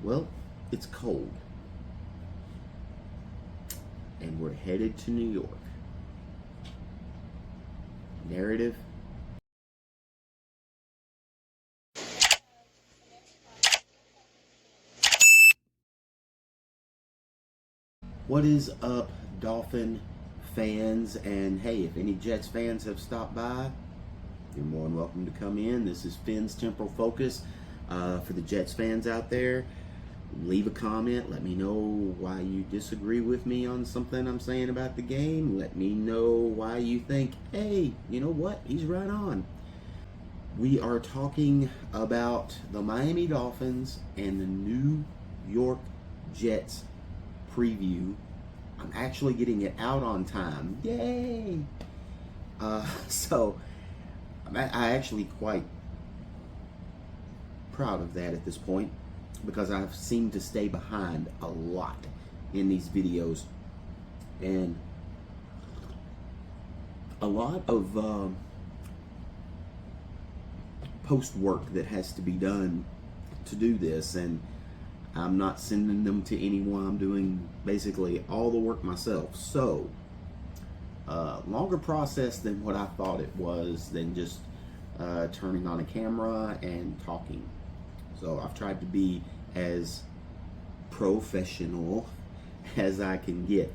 Well, it's cold. And we're headed to New York. Narrative. What is up, Dolphin fans? And hey, if any Jets fans have stopped by, you're more than welcome to come in. This is Finn's Temporal Focus. For the Jets fans out there, leave a comment. Let me know why you disagree with me on something I'm saying about the game. Let me know why you think, hey, you know what? He's right on. We are talking about the Miami Dolphins and the New York Jets preview. I'm actually getting it out on time. Yay! So I actually quite proud of that at this point, because I've seemed to stay behind a lot in these videos, and a lot of post work that has to be done to do this, and I'm not sending them to anyone. I'm doing basically all the work myself. So longer process than what I thought it was, than just turning on a camera and talking. So I've tried to be as professional as I can get.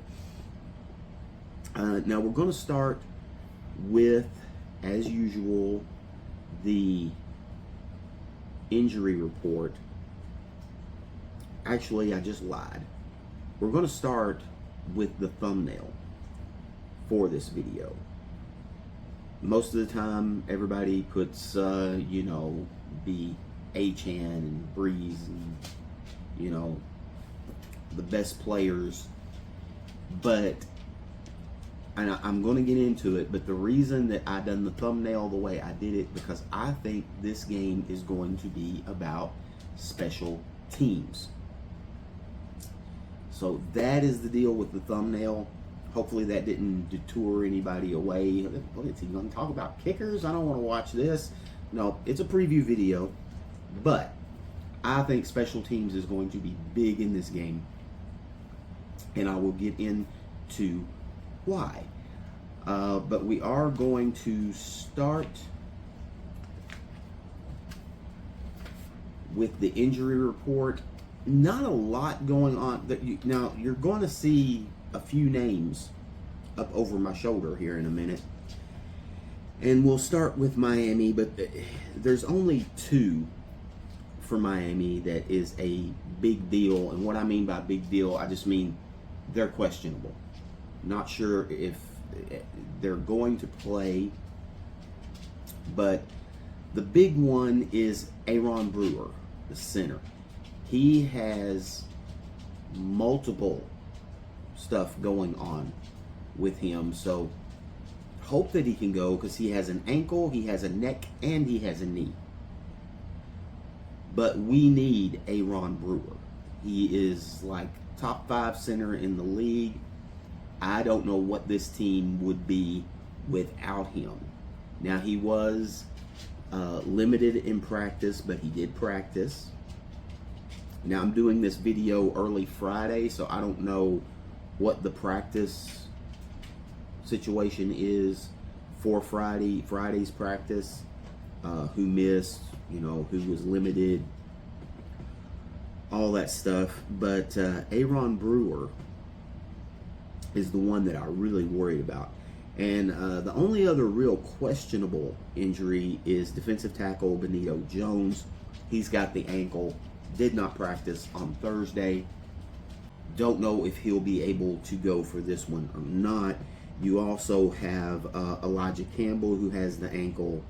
Now we're going to start with, as usual, the injury report. Actually, I just lied. We're going to start with the thumbnail for this video. Most of the time, everybody puts, the H-Han and Breeze and, the best players. But, and I'm going to get into it, but the reason that I done the thumbnail the way I did it, because I think this game is going to be about special teams. So that is the deal with the thumbnail. Hopefully that didn't detour anybody away. What is he going to talk about? Kickers? I don't want to watch this. No, it's a preview video. But I think special teams is going to be big in this game. And I will get into why. But we are going to start with the injury report. Not a lot going on. Now, you're going to see a few names up over my shoulder here in a minute. And we'll start with Miami, but there's only two for Miami that is a big deal. And what I mean by big deal, I just mean they're questionable. Not sure if they're going to play. But the big one is Aaron Brewer, the center. He has multiple stuff going on with him, so hope that he can go, because he has an ankle, he has a neck, and he has a knee. But we need Aaron Brewer. He is like top 5 center in the league. I don't know what this team would be without him. Now, he was limited in practice, but he did practice. Now, I'm doing this video early Friday, so I don't know what the practice situation is for Friday's practice. Who missed, who was limited, all that stuff. But Aaron Brewer is the one that I really worried about. And the only other real questionable injury is defensive tackle Benito Jones. He's got the ankle. Did not practice on Thursday. Don't know if he'll be able to go for this one or not. You also have Elijah Campbell, who has the ankle.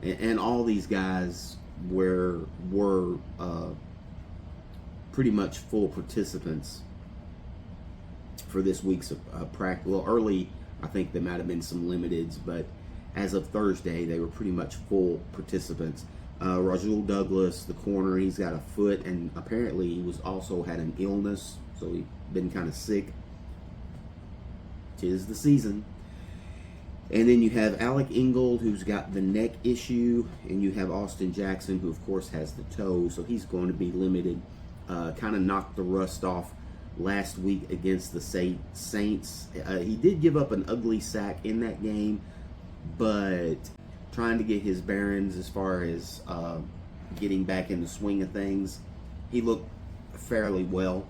And all these guys were pretty much full participants for this week's practice. Well, early, I think there might have been some limiteds, but as of Thursday, they were pretty much full participants. Rasul Douglas, the corner, he's got a foot, and apparently he was also had an illness, so he's been kind of sick. 'Tis the season. And then you have Alec Ingold, who's got the neck issue, and you have Austin Jackson, who of course has the toe, so he's going to be limited. kind of knocked the rust off last week against the Saints. He did give up an ugly sack in that game, but trying to get his bearings as far as getting back in the swing of things, he looked fairly well.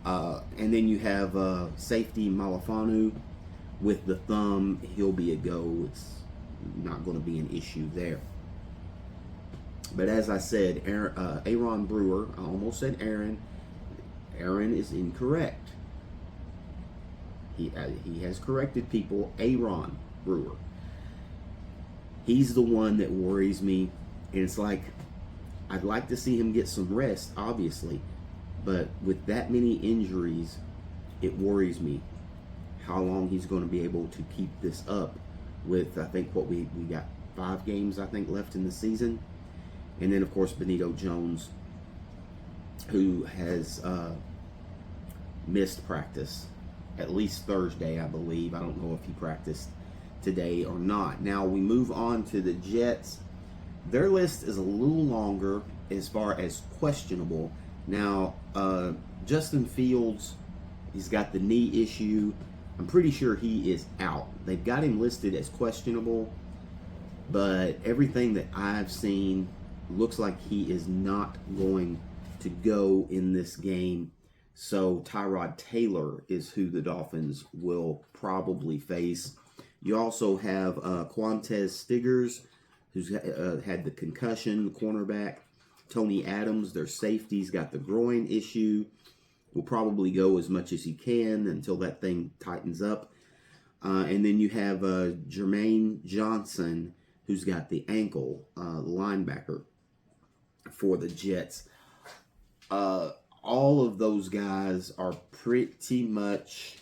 And then you have safety Malafanu with the thumb. He'll be a go. It's not going to be an issue there. But as I said, Aaron Brewer, I almost said Aaron. Aaron is incorrect. He has corrected people. Aaron Brewer. He's the one that worries me. And it's like, I'd like to see him get some rest, obviously. But with that many injuries, it worries me how long he's going to be able to keep this up with, I think, what we got 5 games, I think, left in the season. And then, of course, Benito Jones, who has missed practice, at least Thursday, I believe. I don't know if he practiced today or not. Now, we move on to the Jets. Their list is a little longer as far as questionable. Now, Justin Fields, he's got the knee issue. I'm pretty sure he is out. They've got him listed as questionable, but everything that I've seen looks like he is not going to go in this game. So Tyrod Taylor is who the Dolphins will probably face. You also have Quantez Stiggers, who's had the concussion, the cornerback. Tony Adams, their safety's got the groin issue. Will probably go as much as he can until that thing tightens up. And then you have Jermaine Johnson, who's got the ankle, linebacker for the Jets. All of those guys are pretty much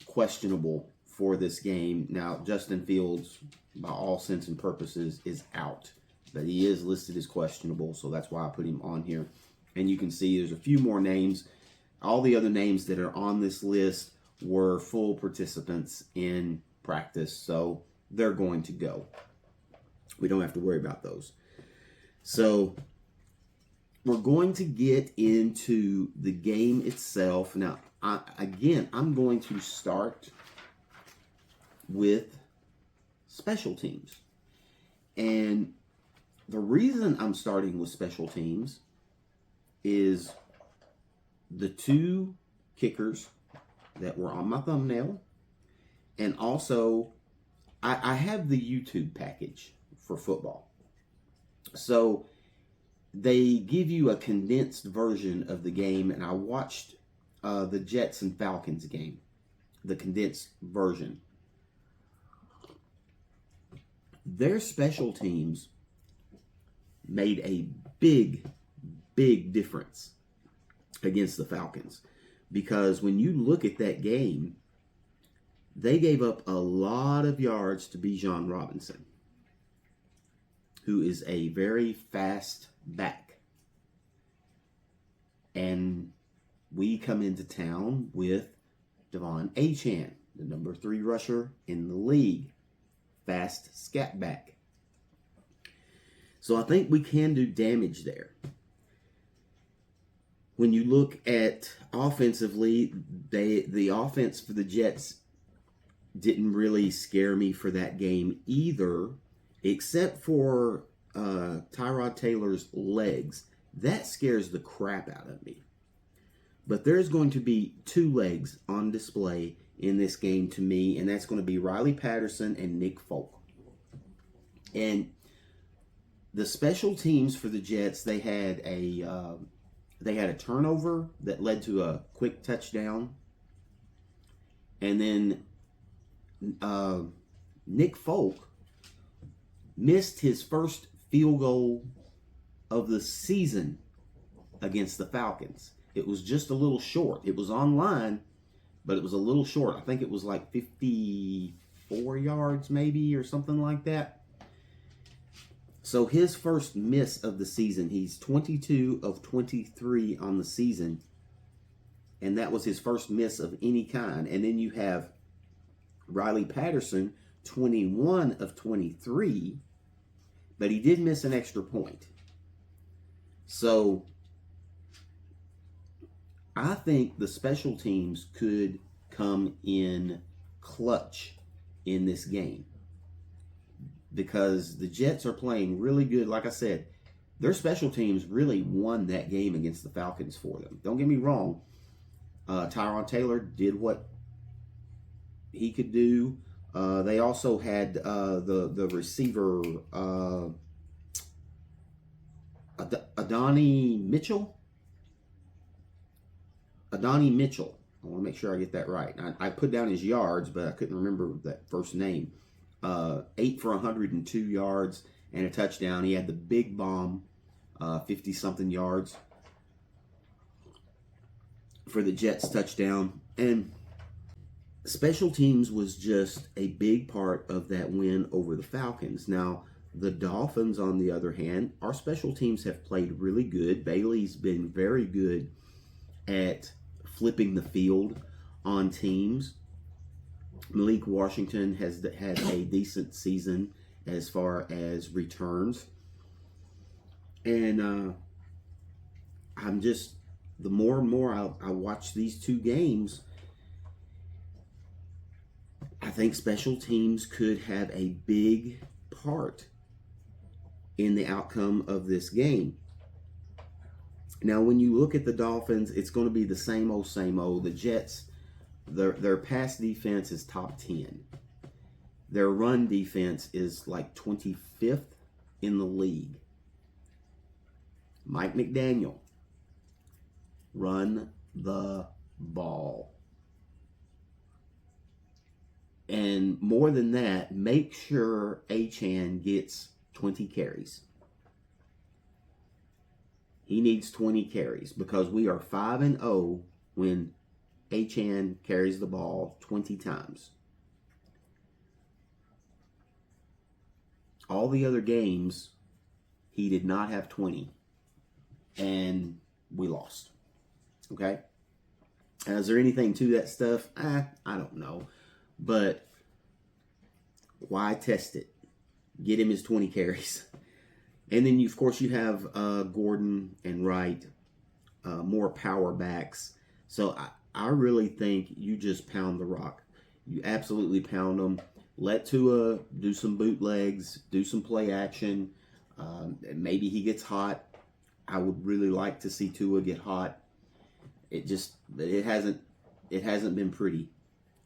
questionable for this game. Now, Justin Fields, by all sense and purposes, is out. But he is listed as questionable, so that's why I put him on here. And you can see there's a few more names. All the other names that are on this list were full participants in practice, so they're going to go. We don't have to worry about those. So we're going to get into the game itself. Now, I'm going to start with special teams. And the reason I'm starting with special teams is the 2 kickers that were on my thumbnail. And also, I have the YouTube package for football. So they give you a condensed version of the game, and I watched the Jets and Falcons game, the condensed version. Their special teams made a big difference against the Falcons, because when you look at that game, they gave up a lot of yards to Bijan Robinson, who is a very fast back. And we come into town with Devon Achane, the number 3 rusher in the league, fast scat back. So I think we can do damage there. When you look at offensively, the offense for the Jets didn't really scare me for that game either, except for Tyrod Taylor's legs. That scares the crap out of me. But there's going to be 2 legs on display in this game to me, and that's going to be Riley Patterson and Nick Folk. And the special teams for the Jets, they had a turnover that led to a quick touchdown, and then Nick Folk missed his first field goal of the season against the Falcons. It was just a little short. It was online, but it was a little short. I think it was like 54 yards maybe or something like that. So his first miss of the season, he's 22 of 23 on the season, and that was his first miss of any kind. And then you have Riley Patterson, 21 of 23, but he did miss an extra point. So I think the special teams could come in clutch in this game because the Jets are playing really good. Like I said, their special teams really won that game against the Falcons for them. Don't get me wrong. Tyrod Taylor did what he could do. They also had the receiver Adonai Mitchell. Adonai Mitchell. I want to make sure I get that right. I put down his yards, but I couldn't remember that first name. 8 for 102 yards and a touchdown. He had the big bomb, 50-something yards for the Jets touchdown. And special teams was just a big part of that win over the Falcons. Now, the Dolphins, on the other hand, our special teams have played really good. Bailey's been very good at flipping the field on teams. Malik Washington has had a decent season as far as returns. And I'm just, the more and more I watch these two games, I think special teams could have a big part in the outcome of this game. Now, when you look at the Dolphins, it's going to be the same old, same old. The Jets, their pass defense is top 10. Their run defense is like 25th in the league. Mike McDaniel, run the ball. And more than that, make sure Achane gets 20 carries. He needs 20 carries because we are 5-0 when Achane carries the ball 20 times. All the other games, he did not have 20. And we lost. Okay? Is there anything to that stuff? I don't know. But why test it? Get him his 20 carries. And then, of course, you have Gordon and Wright, more power backs. So I really think you just pound the rock. You absolutely pound them. Let Tua do some bootlegs, do some play action. Maybe he gets hot. I would really like to see Tua get hot. It hasn't been pretty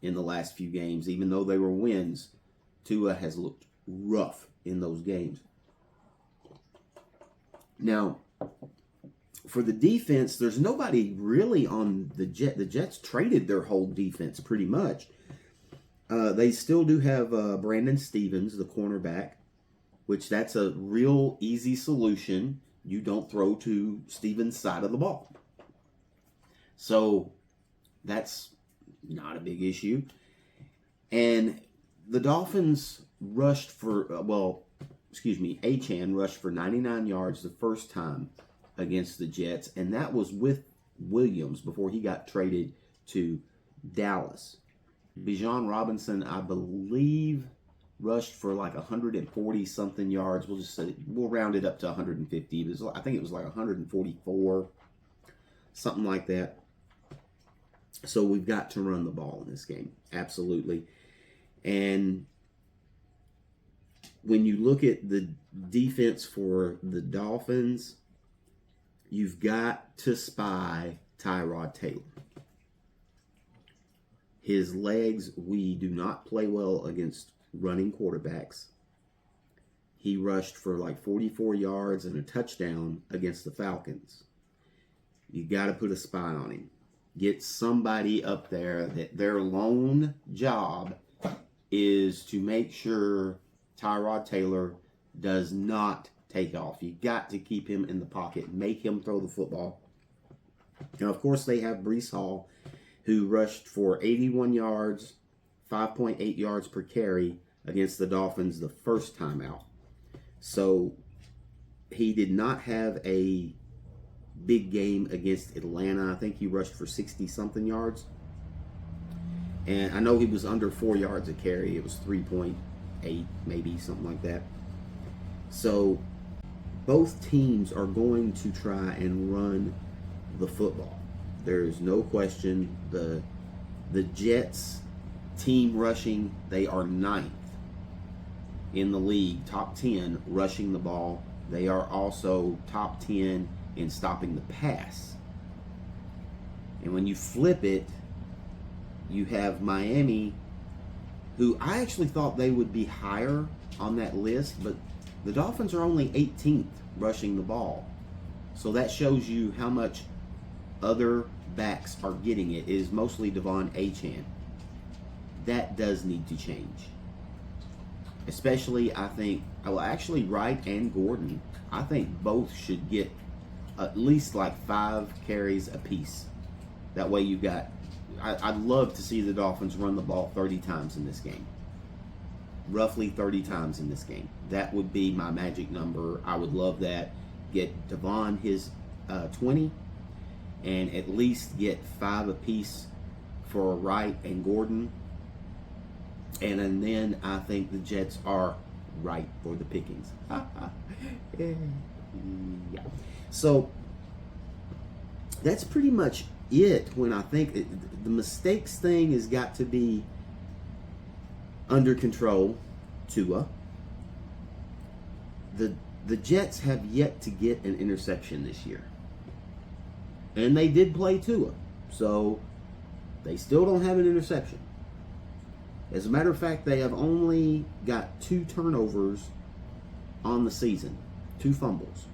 in the last few games. Even though they were wins, Tua has looked rough in those games. Now, for the defense, there's nobody really on the Jets. The Jets traded their whole defense pretty much. They still do have Brandon Stevens, the cornerback, which that's a real easy solution. You don't throw to Stevens' side of the ball. So that's not a big issue. And the Dolphins rushed for, Achane rushed for 99 yards the first time against the Jets, and that was with Williams before he got traded to Dallas. Bijan Robinson, I believe, rushed for like 140-something yards. We'll round it up to 150. I think it was like 144, something like that. So we've got to run the ball in this game, absolutely. And when you look at the defense for the Dolphins, you've got to spy Tyrod Taylor. His legs, we do not play well against running quarterbacks. He rushed for like 44 yards and a touchdown against the Falcons. You got to put a spy on him. Get somebody up there that their lone job is to make sure Tyrod Taylor does not take off. You got to keep him in the pocket. Make him throw the football. Now, of course, they have Breece Hall, who rushed for 81 yards, 5.8 yards per carry against the Dolphins the first time out. So he did not have a big game against Atlanta. I think he rushed for 60-something yards. And I know he was under 4 yards a carry. It was 3.8, maybe, something like that. So both teams are going to try and run the football. There is no question. The Jets team rushing, they are ninth in the league, top 10 rushing the ball. They are also top 10 in stopping the pass. And when you flip it, you have Miami, who I actually thought they would be higher on that list, but the Dolphins are only 18th rushing the ball. So that shows you how much other backs are getting it. It is mostly Devon Achane. That does need to change. Especially, I think, well, actually Wright and Gordon, I think both should get at least like 5 carries apiece. That way you got, I'd love to see the Dolphins run the ball 30 times in this game. Roughly 30 times in this game. That would be my magic number. I would love that. Get Devon his 20 and at least get 5 apiece for Wright and Gordon. And then I think the Jets are right for the pickings. Yeah. So that's pretty much it. When I think the mistakes thing has got to be under control. Tua. The Jets have yet to get an interception this year. And they did play Tua. So they still don't have an interception. As a matter of fact, they have only got 2 turnovers on the season. 2 fumbles.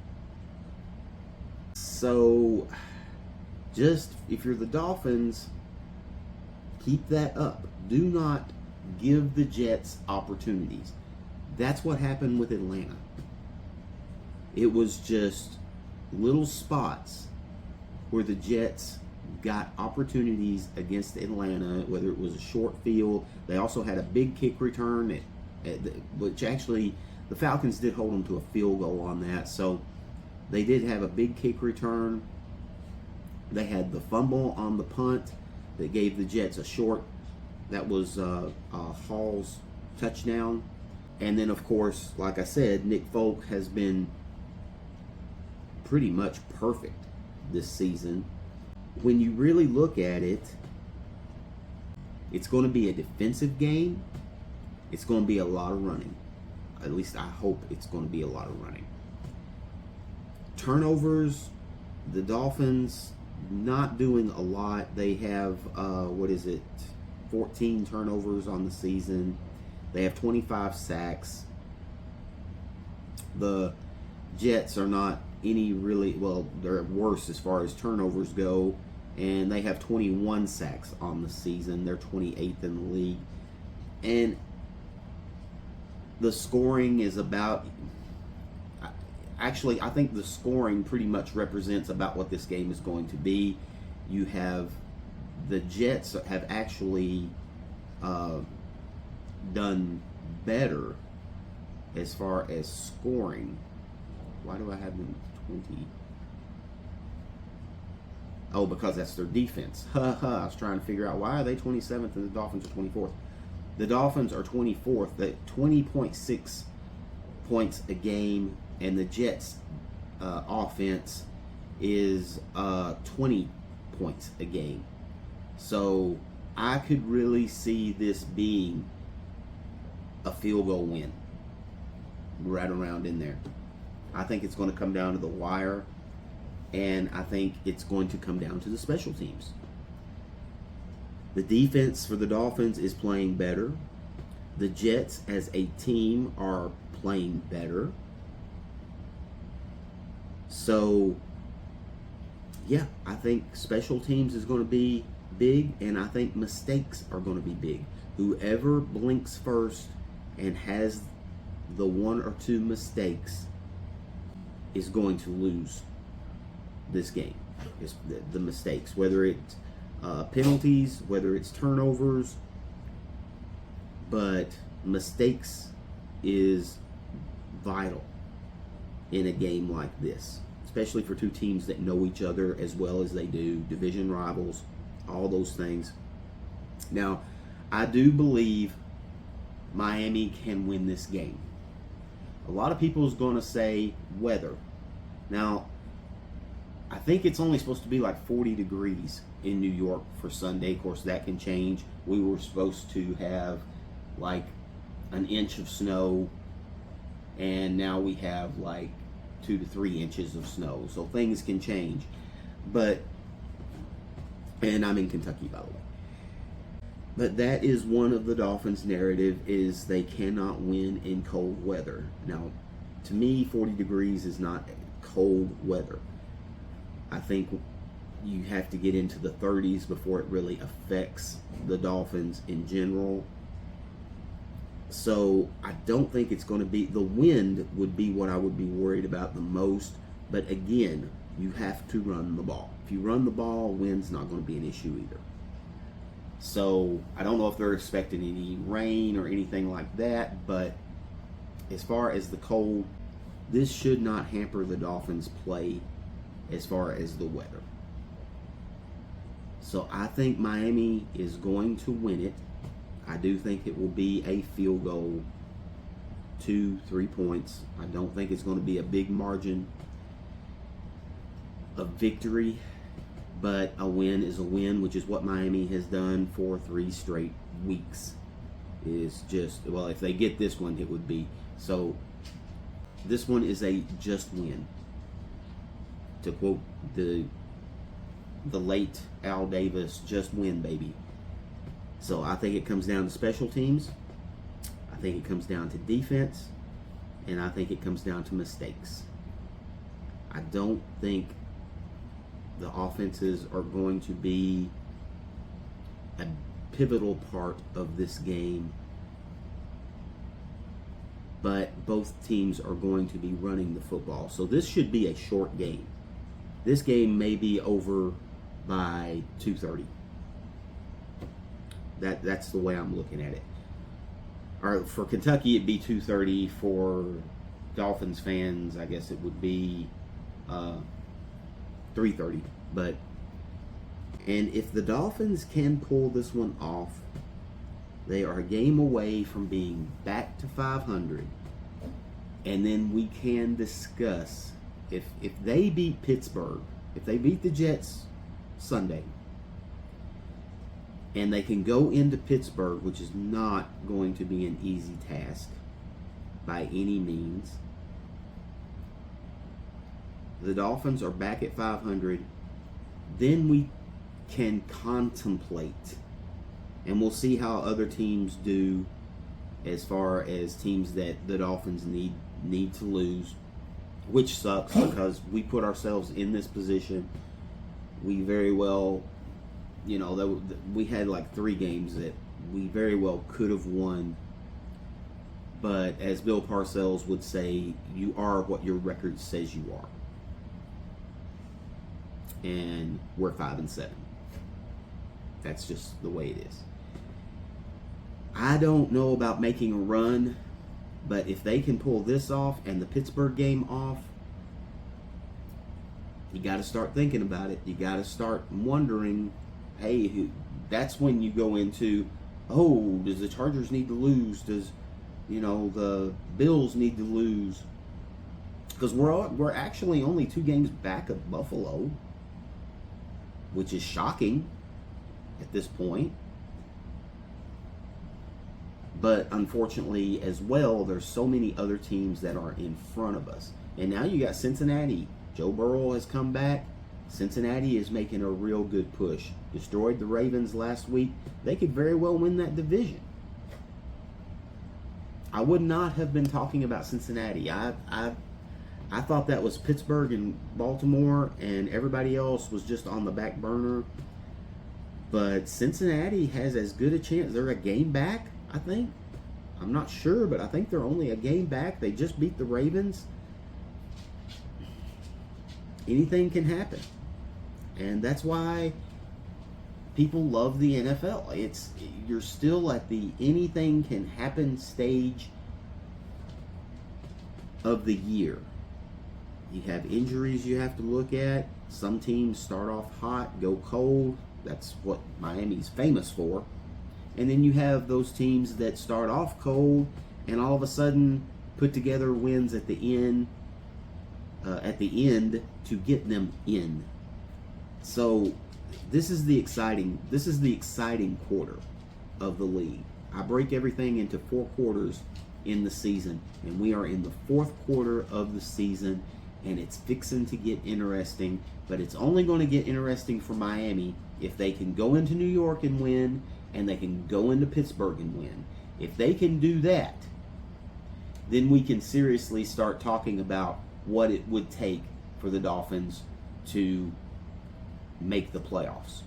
So, just, if you're the Dolphins, keep that up. Do not give the Jets opportunities. That's what happened with Atlanta. It was just little spots where the Jets got opportunities against Atlanta, whether it was a short field. They also had a big kick return, which actually the Falcons did hold them to a field goal on that. So they did have a big kick return. They had the fumble on the punt that gave the Jets a short. That was Hall's touchdown. And then, of course, like I said, Nick Folk has been pretty much perfect this season. When you really look at it, it's going to be a defensive game. It's going to be a lot of running. At least I hope it's going to be a lot of running. Turnovers, the Dolphins not doing a lot. They have, 14 turnovers on the season. They have 25 sacks. The Jets are not any really, well, they're worse as far as turnovers go, and they have 21 sacks on the season. They're 28th in the league. And the scoring is about, actually, I think the scoring pretty much represents about what this game is going to be. You have, the Jets have actually done better as far as scoring. Why do I have them 20? Oh, because that's their defense. I was trying to figure out why are they 27th and the Dolphins are 24th. The Dolphins are 24th at 20.6 points a game, and the Jets' offense is 20 points a game. So I could really see this being a field goal win right around in there. I think it's going to come down to the wire, and I think it's going to come down to the special teams. The defense for the Dolphins is playing better. The Jets as a team are playing better. So, yeah, I think special teams is going to be big, and I think mistakes are going to be big. Whoever blinks first and has the 1 or 2 mistakes is going to lose this game. It's the mistakes, whether it's penalties, whether it's turnovers, but mistakes is vital in a game like this, especially for 2 teams that know each other as well as they do, division rivals, all those things. Now, I do believe Miami can win this game. A lot of people is going to say weather. Now, I think it's only supposed to be like 40 degrees in New York for Sunday. Of course, that can change. We were supposed to have like an inch of snow, and now we have like 2 to 3 inches of snow. So things can change. But, and I'm in Kentucky, by the way. But that is one of the Dolphins' narrative, is they cannot win in cold weather. Now, to me, 40 degrees is not cold weather. I think you have to get into the 30s before it really affects the Dolphins in general. So I don't think it's going to be, the wind would be what I would be worried about the most. But again, you have to run the ball. If you run the ball, wind's not going to be an issue either. So I don't know if they're expecting any rain or anything like that, but as far as the cold, this should not hamper the Dolphins' play as far as the weather. So I think Miami is going to win it. I do think it will be a field goal, 2-3 points. I don't think it's going to be a big margin of victory, but a win is a win, which is what Miami has done for 3 straight weeks. Is just, well, if they get this one, it would be. So this one is a just win. To quote the late Al Davis, just win, baby. So I think it comes down to special teams. I think it comes down to defense. And I think it comes down to mistakes. I don't think the offenses are going to be a pivotal part of this game. But both teams are going to be running the football. So this should be a short game. This game may be over by 2:30. That's the way I'm looking at it. Or for Kentucky, it'd be 2:30. For Dolphins fans, I guess it would be 3:30. And if the Dolphins can pull this one off, they are a game away from being back to 500. And then we can discuss if they beat Pittsburgh, if they beat the Jets Sunday, and they can go into Pittsburgh, which is not going to be an easy task by any means. The Dolphins are back at 500. Then we can contemplate, and we'll see how other teams do as far as teams that the Dolphins need to lose, which sucks because we put ourselves in this position. We very well, we had like 3 games that we very well could have won. But as Bill Parcells would say, you are what your record says you are. And we're 5-7. That's just the way it is. I don't know about making a run, but if they can pull this off and the Pittsburgh game off, you got to start thinking about it. You got to start wondering, hey, that's when you go into, oh, does the Chargers need to lose? Does, the Bills need to lose? Because we're actually only 2 games back of Buffalo, which is shocking at this point. But unfortunately as well, there's so many other teams that are in front of us. And now you got Cincinnati. Joe Burrow has come back. Cincinnati is making a real good push. Destroyed the Ravens last week. They could very well win that division. I would not have been talking about Cincinnati. I thought that was Pittsburgh and Baltimore, and everybody else was just on the back burner. But Cincinnati has as good a chance. They're a game back, I think. I'm not sure, but I think they're only a game back. They just beat the Ravens. Anything can happen. And that's why people love the NFL. You're still at the anything can happen stage of the year. You have injuries you have to look at. Some teams start off hot, go cold. That's what Miami's famous for. And then you have those teams that start off cold and all of a sudden put together wins at the end. at the end to get them in. So this is the exciting quarter of the league. I break everything into 4 quarters in the season, and we are in the 4th quarter of the season, and it's fixing to get interesting. But it's only going to get interesting for Miami if they can go into New York and win, and they can go into Pittsburgh and win. If they can do that, then we can seriously start talking about what it would take for the Dolphins to make the playoffs.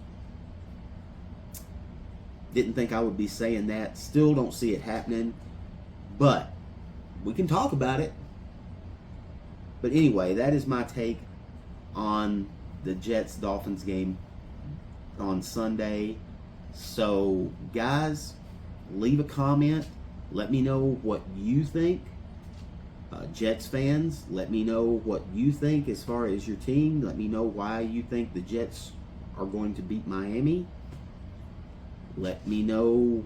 Didn't think I would be saying that. Still don't see it happening. But we can talk about it. But anyway, that is my take on the Jets-Dolphins game on Sunday. So, guys, leave a comment. Let me know what you think. Jets fans, let me know what you think as far as your team. Let me know why you think the Jets are going to beat Miami. Let me know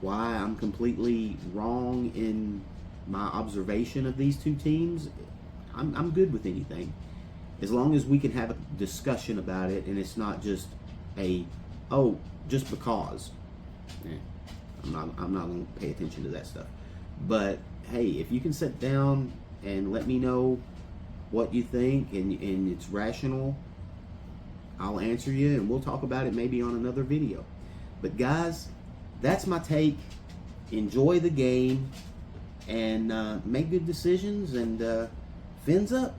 why I'm completely wrong in my observation of these two teams. I'm good with anything, as long as we can have a discussion about it and it's not just just because. I'm not going to pay attention to that stuff. But hey, if you can sit down and let me know what you think and it's rational, I'll answer you and we'll talk about it maybe on another video. But guys, that's my take. Enjoy the game and make good decisions, and fins up.